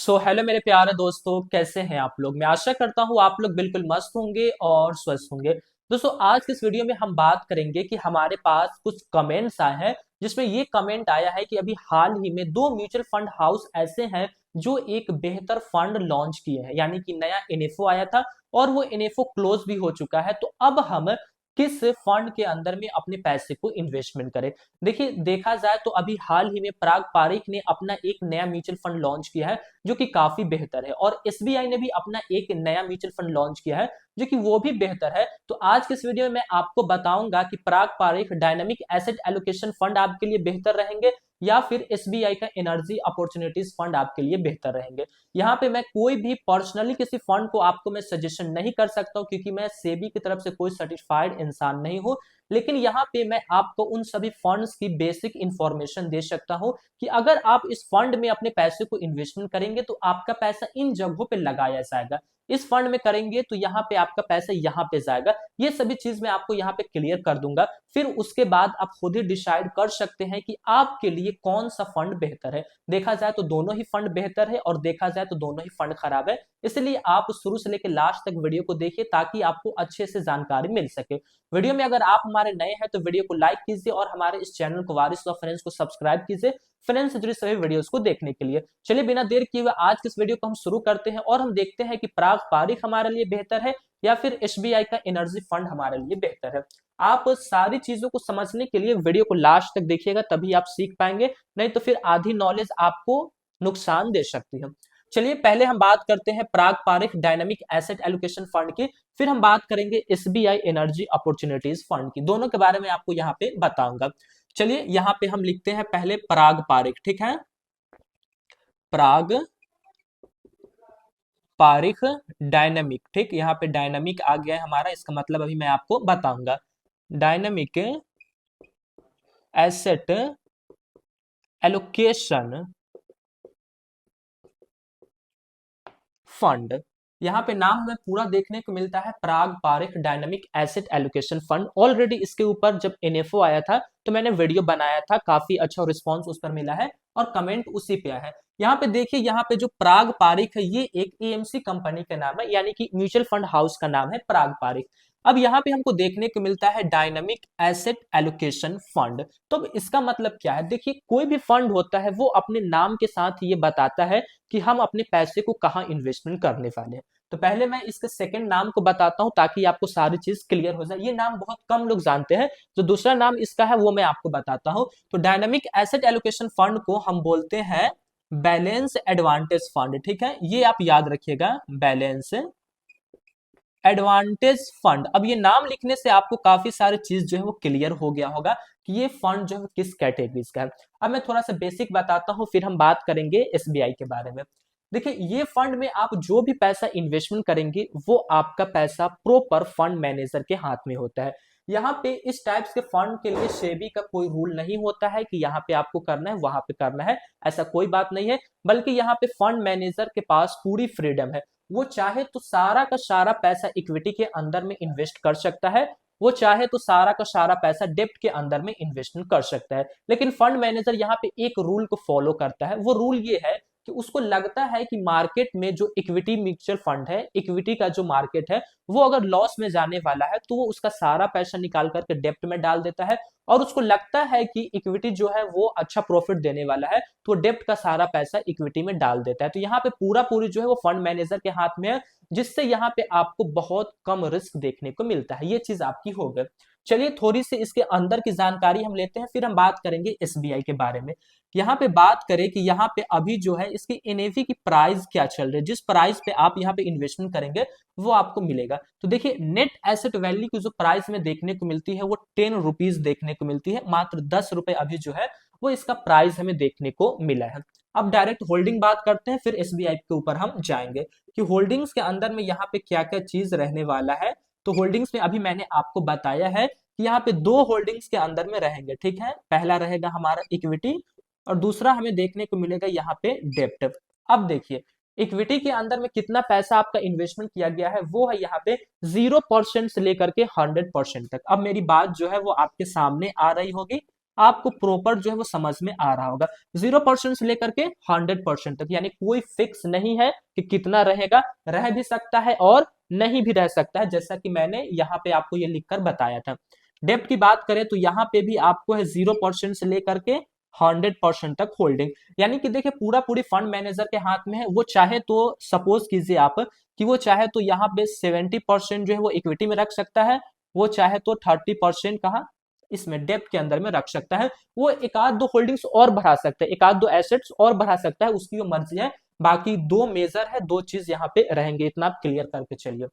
Hello मेरे प्यारे दोस्तों, कैसे हैं आप लोग। मैं आशा करता हूँ आप लोग बिल्कुल मस्त होंगे और स्वस्थ होंगे। दोस्तों, आज के इस वीडियो में हम बात करेंगे कि हमारे पास कुछ कमेंट्स आए हैं, जिसमें ये कमेंट आया है कि अभी हाल ही में दो म्यूचुअल फंड हाउस ऐसे हैं जो एक बेहतर फंड लॉन्च किए हैं, यानी कि नया इनेफो आया था और वो इनेफो क्लोज भी हो चुका है। तो अब हम किस फंड के अंदर में अपने पैसे को इन्वेस्टमेंट करें। देखिए, देखा जाए तो अभी हाल ही में पराग पारिक ने अपना एक नया म्यूचुअल फंड लॉन्च किया है जो कि काफी बेहतर है, और एसबीआई ने भी अपना एक नया म्यूचुअल फंड लॉन्च किया है जो कि वो भी बेहतर है। तो आज के इस वीडियो में मैं आपको बताऊंगा कि Parag Parikh dynamic asset allocation fund आपके लिए बेहतर रहेंगे या फिर एसबीआई का एनर्जी अपॉर्चुनिटीज फंड आपके लिए बेहतर रहेंगे। यहाँ पे मैं कोई भी पर्सनली किसी फंड को आपको मैं सजेशन नहीं कर सकता हूँ, क्योंकि मैं सेबी की तरफ से कोई सर्टिफाइड इंसान नहीं हूँ। लेकिन यहाँ पे मैं आपको उन सभी फंड्स की बेसिक इंफॉर्मेशन दे सकता हूँ कि अगर आप इस फंड में अपने पैसे को इन्वेस्टमेंट करेंगे तो आपका पैसा इन जगहों पे लगाया जाएगा, इस फंड में करेंगे तो यहाँ पे आपका पैसा यहाँ पे जाएगा। ये सभी चीज मैं आपको यहाँ पे क्लियर कर दूंगा। फिर उसके बाद आप खुद ही डिसाइड कर सकते हैं कि आपके लिए कौन सा फंड बेहतर है। देखा जाए तो दोनों ही फंड बेहतर है और देखा जाए तो दोनों ही फंड खराब है। इसलिए आप शुरू से लेकर लास्ट तक वीडियो को देखिए ताकि आपको अच्छे से जानकारी मिल सके। वीडियो में अगर आप हमारे नए हैं तो वीडियो को लाइक कीजिए और हमारे इस चैनल को वारिस ऑफ फाइनेंस को सब्सक्राइब कीजिए फाइनेंस से जुड़ी सभी वीडियोस को देखने के लिए। चलिए बिना देर किए हुए आज के इस वीडियो को हम शुरू करते हैं और हम देखते हैं कि पराग पारिक हमारे लिए बेहतर है या फिर एसबीआई का एनर्जी फंड हमारे लिए बेहतर है। आप सारी चीजों को समझने के लिए वीडियो को लास्ट तक देखिएगा, तभी आप सीख पाएंगे, नहीं तो फिर आधी नॉलेज आपको नुकसान दे सकती है। चलिए पहले हम बात करते हैं Parag Parikh dynamic asset allocation fund की, फिर हम बात करेंगे एसबीआई एनर्जी अपॉर्चुनिटीज फंड की। दोनों के बारे में आपको यहाँ पे बताऊंगा। चलिए यहाँ पे हम लिखते हैं पहले पराग पारिक, ठीक है। पराग पारिक डायनामिक, ठीक, यहाँ पे डायनामिक आ गया है हमारा, इसका मतलब अभी मैं आपको बताऊंगा। डायनामिक एसेट एलोकेशन फंड, यहाँ पे नाम हमें पूरा देखने को मिलता है Parag Parikh dynamic asset allocation fund. Already इसके ऊपर जब एनएफओ आया था तो मैंने वीडियो बनाया था, काफी अच्छा रिस्पांस उस पर मिला है और कमेंट उसी पे आया है। यहाँ पे देखिए, यहाँ पे जो पराग पारिक है ये एक एएमसी कंपनी का नाम है, यानी कि म्यूचुअल फंड हाउस का नाम है पराग पारिक। अब यहाँ पे हमको देखने को मिलता है डायनामिक एसेट एलोकेशन फंड। तो अब इसका मतलब क्या है, देखिए कोई भी फंड होता है वो अपने नाम के साथ ये बताता है कि हम अपने पैसे को कहाँ इन्वेस्टमेंट करने वाले हैं। तो पहले मैं इसके सेकंड नाम को बताता हूं ताकि आपको सारी चीज क्लियर हो जाए। ये नाम बहुत कम लोग जानते हैं, जो दूसरा नाम इसका है वो मैं आपको बताता हूं। तो डायनामिक एसेट एलोकेशन फंड को हम बोलते हैं बैलेंस एडवांटेज फंड, ठीक है, ये आप याद रखिएगा, बैलेंस एडवांटेज फंड। अब ये नाम लिखने से आपको काफी सारी चीज जो है वो क्लियर हो गया होगा कि ये फंड जो है किस कैटेगरीज का है। अब मैं थोड़ा सा बेसिक बताता हूँ, फिर हम बात करेंगे एसबीआई के बारे में। देखिए, ये फंड में आप जो भी पैसा इन्वेस्टमेंट करेंगे वो आपका पैसा प्रॉपर फंड मैनेजर के हाथ में होता है। यहाँ पे इस टाइप्स के फंड के लिए सेबी का कोई रूल नहीं होता है कि यहाँ पे आपको करना है वहां पे करना है, ऐसा कोई बात नहीं है। बल्कि यहाँ पे फंड मैनेजर के पास पूरी फ्रीडम है, वो चाहे तो सारा का सारा पैसा इक्विटी के अंदर में इन्वेस्ट कर सकता है, वो चाहे तो सारा का सारा पैसा डेप्ट के अंदर में इन्वेस्टमेंट कर सकता है। लेकिन फंड मैनेजर यहाँ पे एक रूल को फॉलो करता है, वो रूल ये है कि उसको लगता है कि मार्केट में जो इक्विटी म्यूचुअल फंड है, इक्विटी का जो मार्केट है, वो अगर लॉस में जाने वाला है तो वो उसका सारा पैसा निकाल करके डेप्ट में डाल देता है। और उसको लगता है कि इक्विटी जो है वो अच्छा प्रॉफिट देने वाला है तो डेप्ट का सारा पैसा इक्विटी में डाल देता है। तो यहाँ पे पूरा पूरी जो है वो फंड मैनेजर के हाथ में है, जिससे यहाँ पे आपको बहुत कम रिस्क देखने को मिलता है। ये चीज आपकी हो गई। चलिए थोड़ी सी इसके अंदर की जानकारी हम लेते हैं, फिर हम बात करेंगे एसबीआई के बारे में। यहाँ पे बात करें कि यहाँ पे अभी जो है इसकी एनएवी की प्राइस क्या चल रही है, जिस प्राइस पे आप यहाँ पे इन्वेस्टमेंट करेंगे वो आपको मिलेगा। तो देखिए, नेट एसेट वैल्यू की जो प्राइस में देखने को मिलती है वो 10 रुपीज देखने को मिलती है, मात्र 10 रुपए अभी जो है वो इसका प्राइस हमें देखने को मिला है। अब डायरेक्ट होल्डिंग बात करते हैं, फिर एसबीआई के ऊपर हम जाएंगे कि होल्डिंग्स के अंदर में यहाँ पे क्या क्या चीज रहने वाला है। तो होल्डिंग्स में अभी मैंने आपको बताया है कि यहाँ पे दो होल्डिंग्स के अंदर में रहेंगे, ठीक है। पहला रहेगा हमारा इक्विटी और दूसरा हमें देखने को मिलेगा यहाँ पे डेप्ट। अब देखिए, इक्विटी के अंदर में कितना पैसा आपका इन्वेस्टमेंट किया गया है वो है यहाँ पे 0% से लेकर के 100% तक। अब मेरी बात जो है वो आपके सामने आ रही होगी, आपको प्रॉपर जो है वो समझ में आ रहा होगा। 0% से लेकर के 100% तक, यानी कोई फिक्स नहीं है कि कितना रहेगा, रह भी सकता है और नहीं भी रह सकता है, जैसा कि मैंने यहाँ पे आपको ये लिखकर बताया था। डेप्ट की बात करें तो यहाँ पे भी आपको है 0% से लेकर के 100% तक होल्डिंग, यानी कि देखिए पूरा पूरी फंड मैनेजर के हाथ में है। वो चाहे तो सपोज कीजिए आप कि वो चाहे तो यहाँ पे 70% जो है वो इक्विटी में रख सकता है, वो चाहे तो 30% कहाँ इसमें डेप्ट के अंदर में रख सकता है, वो एक आध दो होल्डिंग्स और बढ़ा सकता है, एक आध दो एसेट्स और बढ़ा सकता है, उसकी वो मर्जी है। बाकी दो मेजर है, दो चीज यहाँ पे रहेंगे, इतना आप क्लियर करके चलिए।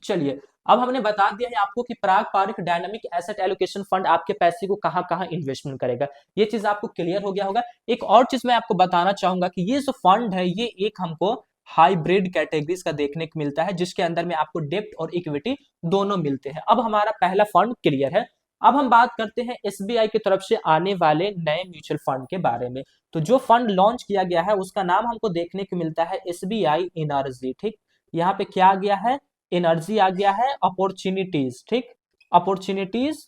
चलिए, अब हमने बता दिया है आपको कि Parag Parikh dynamic asset allocation fund आपके पैसे को कहां कहां इन्वेस्टमेंट करेगा, ये चीज आपको क्लियर हो गया होगा। एक और चीज मैं आपको बताना चाहूंगा कि ये जो फंड है ये एक हमको हाइब्रिड कैटेगरीज का देखने को मिलता है, जिसके अंदर में आपको डेप्ट और इक्विटी दोनों मिलते हैं। अब हमारा पहला फंड क्लियर है। अब हम बात करते हैं एसबीआई की तरफ से आने वाले नए म्यूचुअल फंड के बारे में। तो जो फंड लॉन्च किया गया है उसका नाम हमको देखने को मिलता है एसबीआई एनर्जी। ठीक, यहाँ पे क्या आ गया है, एनर्जी आ गया है, अपॉर्चुनिटीज। ठीक, अपॉर्चुनिटीज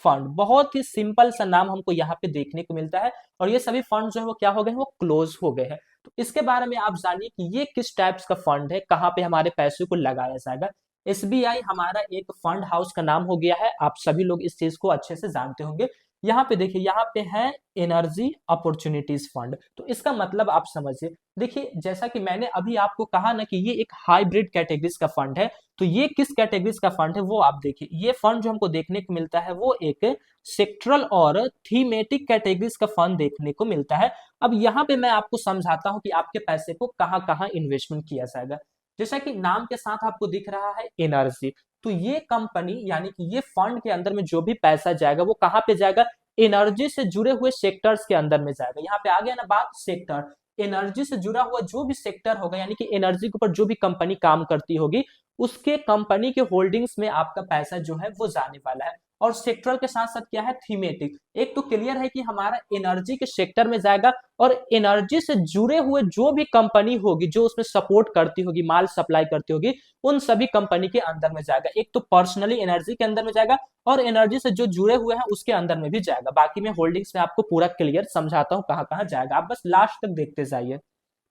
फंड, बहुत ही सिंपल सा नाम हमको यहाँ पे देखने को मिलता है। और ये सभी फंड जो है वो क्या हो गए हैं, वो क्लोज हो गए हैं। तो इसके बारे में आप जानिए कि ये किस टाइप्स का फंड है, कहाँ पे हमारे पैसे को लगाया जाएगा। एसबीआई हमारा एक फंड हाउस का नाम हो गया है, आप सभी लोग इस चीज को अच्छे से जानते होंगे। यहाँ पे देखिए, यहाँ पे है एनर्जी अपॉर्चुनिटीज फंड, तो इसका मतलब आप समझिए। देखिए, जैसा कि मैंने अभी आपको कहा ना कि ये एक हाइब्रिड कैटेगरीज का फंड है, तो ये किस कैटेगरीज का फंड है वो आप देखिए। ये फंड जो हमको देखने को मिलता है वो एक सेक्टरल और थीमेटिक कैटेगरीज का फंड देखने को मिलता है। अब यहाँ पे मैं आपको समझाता हूँ कि आपके पैसे को कहाँ कहाँ इन्वेस्टमेंट किया जाएगा। जैसा कि नाम के साथ आपको दिख रहा है एनर्जी, तो ये कंपनी यानी कि ये फंड के अंदर में जो भी पैसा जाएगा वो कहाँ पे जाएगा, एनर्जी से जुड़े हुए सेक्टर्स के अंदर में जाएगा। यहाँ पे आ गया ना बात, सेक्टर, एनर्जी से जुड़ा हुआ जो भी सेक्टर होगा, यानी कि एनर्जी के ऊपर जो भी कंपनी काम करती होगी, उसके कंपनी के होल्डिंग्स में आपका पैसा जो है वो जाने वाला है। और सेक्टरल के साथ साथ क्या है, थीमेटिक। एक तो क्लियर है कि हमारा एनर्जी के सेक्टर में जाएगा, और एनर्जी से जुड़े हुए जो भी कंपनी होगी जो उसमें सपोर्ट करती होगी, माल सप्लाई करती होगी, उन सभी कंपनी के अंदर में जाएगा। एक तो पर्सनली एनर्जी के अंदर में जाएगा, और एनर्जी से जो जुड़े हुए हैं उसके अंदर में भी जाएगा। बाकी मैं होल्डिंग्स में आपको पूरा क्लियर समझाता हूँ कहाँ कहाँ जाएगा, आप बस लास्ट तक देखते जाइए।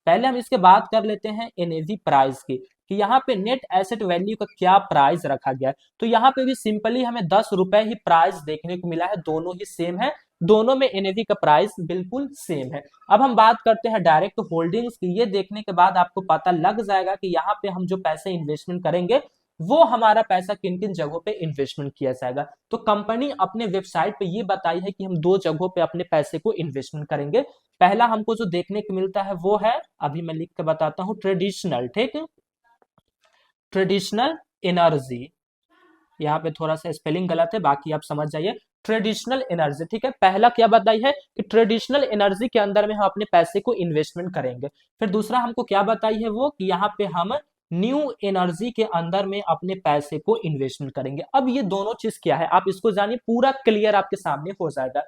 पहले हम इसके बात कर लेते हैं एनएवी प्राइस की, कि यहाँ पे नेट एसेट वैल्यू का क्या प्राइस रखा गया है। तो यहाँ पे भी सिंपली हमें 10 रुपए ही प्राइस देखने को मिला है, दोनों ही सेम है, दोनों में एनएवी का प्राइस बिल्कुल सेम है। अब हम बात करते हैं डायरेक्ट होल्डिंग्स की। ये देखने के बाद आपको पता लग जाएगा कि यहाँ पे हम जो पैसे इन्वेस्टमेंट करेंगे वो हमारा पैसा किन किन जगहों पे इन्वेस्टमेंट किया जाएगा। तो कंपनी अपने वेबसाइट पे ये बताई है कि हम दो जगहों पे अपने पैसे को इन्वेस्टमेंट करेंगे। पहला हमको जो देखने को मिलता है वो है, अभी मैं लिख के बताता हूँ, ट्रेडिशनल। ठीक, ट्रेडिशनल एनर्जी, यहाँ पे थोड़ा सा स्पेलिंग गलत है, बाकी आप समझ जाइए। ट्रेडिशनल एनर्जी, ठीक है, पहला क्या बताई है कि ट्रेडिशनल एनर्जी के अंदर में हम अपने पैसे को इन्वेस्टमेंट करेंगे। फिर दूसरा हमको क्या बताई है वो कि यहाँ पे हम न्यू एनर्जी के अंदर में अपने पैसे को इन्वेस्टमेंट करेंगे। अब ये दोनों चीज क्या है आप इसको जानिए, पूरा क्लियर आपके सामने हो जाएगा।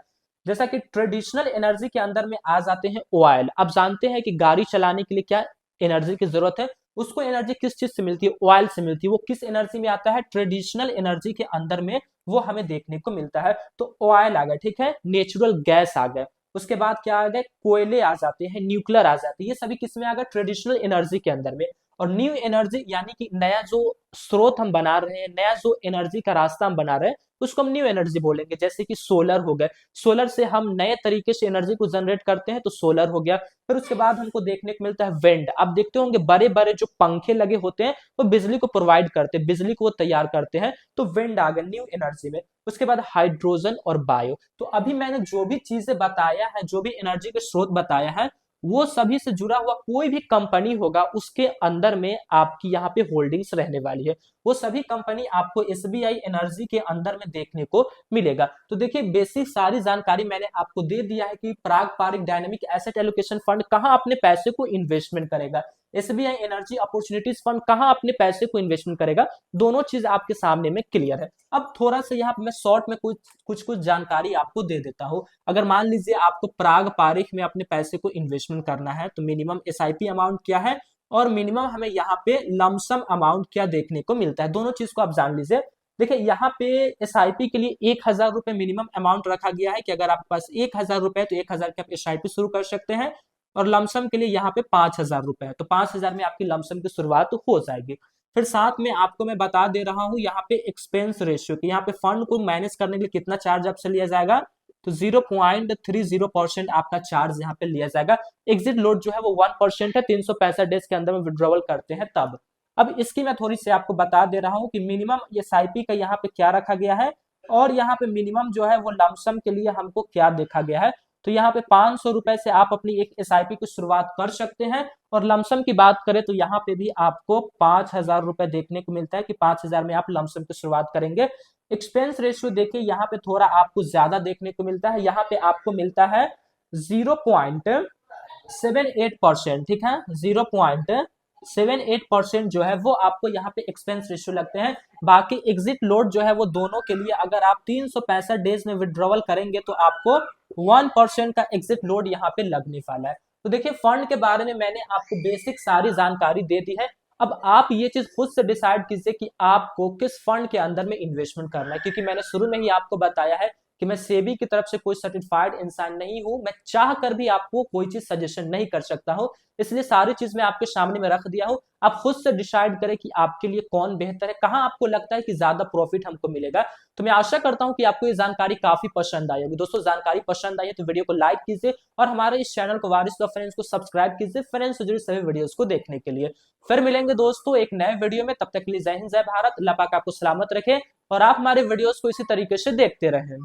जैसा कि ट्रेडिशनल एनर्जी के अंदर में आ जाते हैं ऑयल। अब जानते हैं कि गाड़ी चलाने के लिए क्या एनर्जी की जरूरत है, उसको एनर्जी किस चीज से मिलती है, ऑयल से मिलती है। वो किस एनर्जी में आता है, ट्रेडिशनल एनर्जी के अंदर में वो हमें देखने को मिलता है। तो ऑयल आ गया, ठीक है, नेचुरल गैस आ गया, उसके बाद क्या आ गए, कोयले आ जाते हैं, न्यूक्लियर आ जाते हैं, ये सभी किसमें आ गए, ट्रेडिशनल एनर्जी के अंदर में। और न्यू एनर्जी यानी कि नया जो स्रोत हम बना रहे हैं, नया जो एनर्जी का रास्ता हम बना रहे हैं, उसको हम न्यू एनर्जी बोलेंगे। जैसे कि सोलर हो गए, सोलर से हम नए तरीके से एनर्जी को जनरेट करते हैं, तो सोलर हो गया। फिर उसके बाद हमको देखने को मिलता है विंड। आप देखते होंगे बड़े बड़े जो पंखे लगे होते हैं वो बिजली को प्रोवाइड करते हैं, बिजली को वो तैयार करते हैं, तो विंड आ गया न्यू एनर्जी में। उसके बाद हाइड्रोजन और बायो। तो अभी मैंने जो भी चीजें बताया है, जो भी एनर्जी के स्रोत बताया है, वो सभी से जुड़ा हुआ कोई भी कंपनी होगा उसके अंदर में आपकी यहाँ पे होल्डिंग्स रहने वाली है। वो सभी कंपनी आपको एसबीआई एनर्जी के अंदर में देखने को मिलेगा। तो देखिए, बेसिक सारी जानकारी मैंने आपको दे दिया है कि Parag Parikh dynamic asset allocation fund कहाँ अपने पैसे को इन्वेस्टमेंट करेगा, एसबीआई एनर्जी अपॉर्चुनिटीज फंड कहाँ अपने पैसे को इन्वेस्टमेंट करेगा। दोनों चीज आपके सामने में क्लियर है। अब थोड़ा सा यहाँ पे मैं शॉर्ट में कुछ जानकारी आपको दे देता हूँ। अगर मान लीजिए आपको प्राग पारिक में अपने पैसे को इन्वेस्टमेंट करना है, तो मिनिमम एसआईपी अमाउंट क्या है और मिनिमम हमें यहाँ पे लमसम अमाउंट क्या देखने को मिलता है, दोनों चीज को आप जान लीजिए। देखिए यहाँ पे एसआईपी के लिए 1,000 रुपए मिनिमम अमाउंट रखा गया है कि अगर आपके पास 1,000 रुपए है तो 1,000 की आप एसआईपी शुरू कर सकते हैं। और लमसम के लिए यहाँ पे 5,000 रुपए है, तो 5,000 में आपकी लमसम की शुरुआत हो जाएगी। फिर साथ में आपको मैं बता दे रहा हूँ यहाँ पे एक्सपेंस रेशियो कि यहाँ पे फंड को मैनेज करने के लिए कितना चार्ज आपसे लिया जाएगा, तो 0.30% आपका चार्ज यहाँ पे लिया जाएगा। एग्जिट लोड जो है वो 1% है, 365 डेज के अंदर में विड्रॉवल करते हैं तब। अब इसकी मैं थोड़ी सी आपको बता दे रहा हूँ कि मिनिमम एसआईपी का यहाँ पे क्या रखा गया है, और यहाँ पे मिनिमम जो है वो लमसम के लिए हमको क्या देखा गया है। तो यहाँ पे 500 रुपए से आप अपनी एक एसआईपी की शुरुआत कर सकते हैं। और लमसम की बात करें तो यहाँ पे भी आपको 5,000 रुपए देखने को मिलता है कि 5,000 में आप लमसम की शुरुआत करेंगे। एक्सपेंस रेशियो देखिए यहाँ पे थोड़ा आपको ज्यादा देखने को मिलता है, यहाँ पे आपको मिलता है 0.78%, ठीक है, 0.78% जो है वो आपको यहाँ पे एक्सपेंस रेशियो लगते हैं। बाकी एग्जिट लोड जो है वो दोनों के लिए अगर आप 365 डेज में विड्रॉवल करेंगे तो आपको 1% का एग्जिट लोड यहाँ पे लगने वाला है। तो देखिए फंड के बारे में मैंने आपको बेसिक सारी जानकारी दे दी है। अब आप ये चीज खुद से डिसाइड कीजिए कि आपको किस फंड के अंदर में इन्वेस्टमेंट करना है, क्योंकि मैंने शुरू में ही आपको बताया है कि मैं सेबी की तरफ से कोई सर्टिफाइड इंसान नहीं हूं, मैं चाह कर भी आपको कोई चीज सजेशन नहीं कर सकता हूं। इसलिए सारी चीज मैं आपके सामने में रख दिया हूं, आप खुद से डिसाइड करें कि आपके लिए कौन बेहतर है, कहां आपको लगता है कि ज्यादा प्रॉफिट हमको मिलेगा। तो मैं आशा करता हूं कि आपको ये जानकारी काफी पसंद आई होगी। दोस्तों जानकारी पसंद आई है तो वीडियो को लाइक कीजिए और हमारे इस चैनल को वारिस द फ्रेंड्स को सब्सक्राइब कीजिए फ्रेंड्स से जुड़ी सभी वीडियोस को देखने के लिए। फिर मिलेंगे दोस्तों एक नए वीडियो में, तब तक के लिए जय हिंद जय भारत, अल्लाह पाक आपको सलामत रखे और आप हमारे वीडियोस को इसी तरीके से देखते रहें।